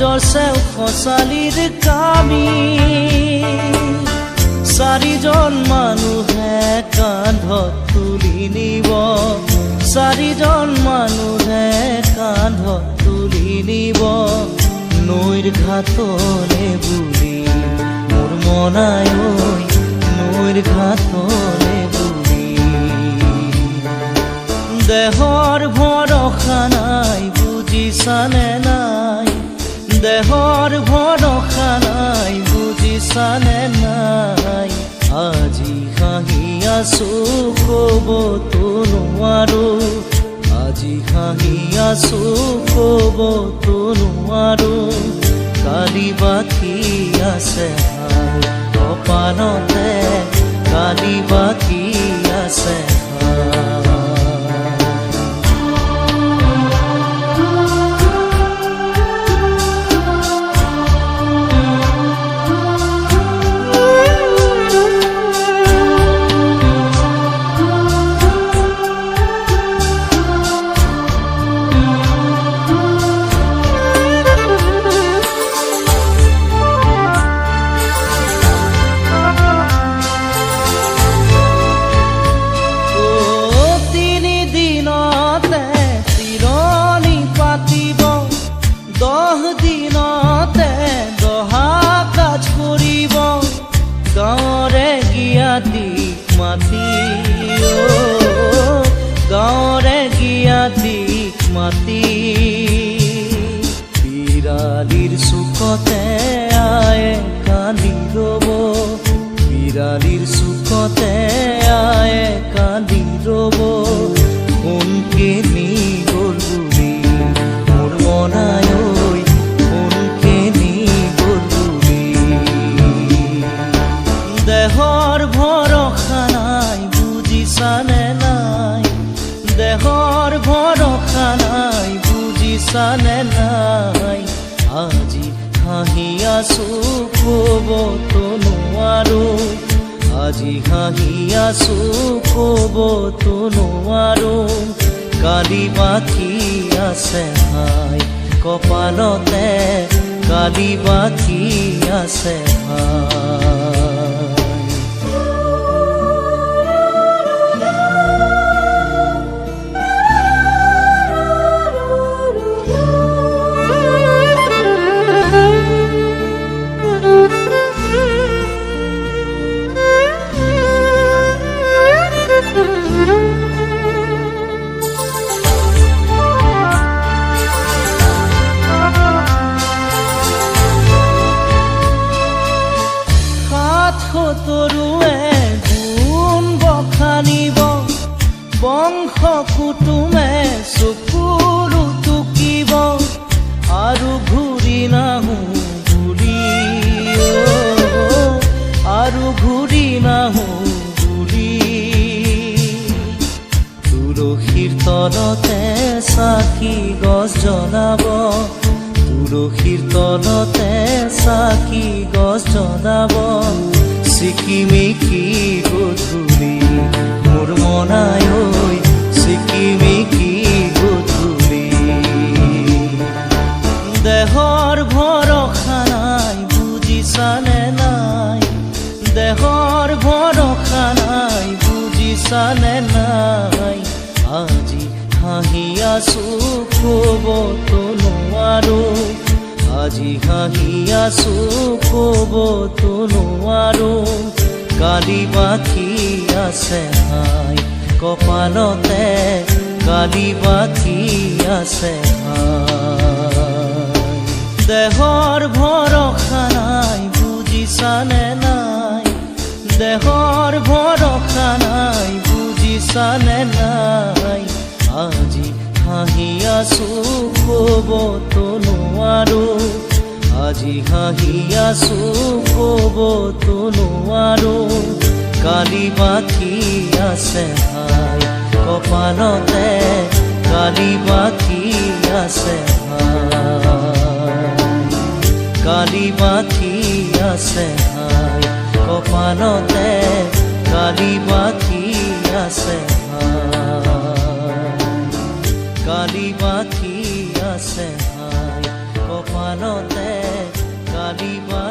জৰচেও খচালিৰ কামি চাৰিজন মানুহে কান্ধত তুলি নিব চাৰিজন মানুহে কান্ধত তুলি নিব নৈৰ ঘাটলে বুলি মোৰ মনাই ঐ নৈৰ ঘাটলে বুলি দেহৰ ভৰসা নাই বুজিছানে নাই দেহৰ ভৰসা নাই বুজিছানে নাই আজি হাঁহি আছো ক'বতো নোৱাৰো আজি হাঁহি আছো ক'বতো নোৱাৰো কালি বাকী আছে হাই কপালতে কালি বাকী আছে গাঁৱৰে গিয়াতিক মাতি বিৰালিৰ চুকতে আয়ে কান্দি ৰ'ব বিৰালিৰ চুকতে আয়ে কান্দি ৰ'ব কোনকে নি গ'ল বুলি মোৰ মনাই ঐ কোনকে নি গ'ল বুলি দেহৰ ভৰসা নাই বুজিছানে নাই দেহৰ ভৰসা নাই বুজিছানে নাই আজি হাঁহি আছো ক'বতো নোৱাৰো আজি হাঁহি আছো ক'বতো নোৱাৰো কালি বাকী আছে হাই কপালতে কালি বাকী আছে হাই তৰুৱে গুণ বখানিব বংশ কুটুমে চকুৰু টুকিব আৰু ঘূৰি নাহো বুলি আৰু ঘূৰি নাহো বুলি তুলসীৰ তলতে চাকি গছ জ্বলাব তুলসীৰ তলতে চাকি গছ জ্বলাব চিকিমিকি গধূলি মোৰ মনাই ঐ চিকিমিকি গধূলি দেহৰ ভৰসা নাই বুজিছানে নাই দেহৰ ভৰসা নাই বুজিছানে নাই আজি হাঁহি আছো ক'বতো নোৱাৰো আজি হাঁহি আছো ক'বতো নোৱাৰো কালি বাকী আছে হাই কপালতে কালি বাকী আছে হাই দেহৰ ভৰসা নাই বুজিছানে নাই দেহৰ ভৰসা নাই বুজিছানে নাই আজি হাঁহি আছো ক'বতো নোৱাৰো আজি হাঁহি আছো ক'বতো নোৱাৰো কালি বাকী আছে হাই কপালতে কালি বাকী আছে হাই কালি বাকী আছে হাই কপালতে কালি বাকী আছে কালি বাকী আছে হাই কপালতে দিবা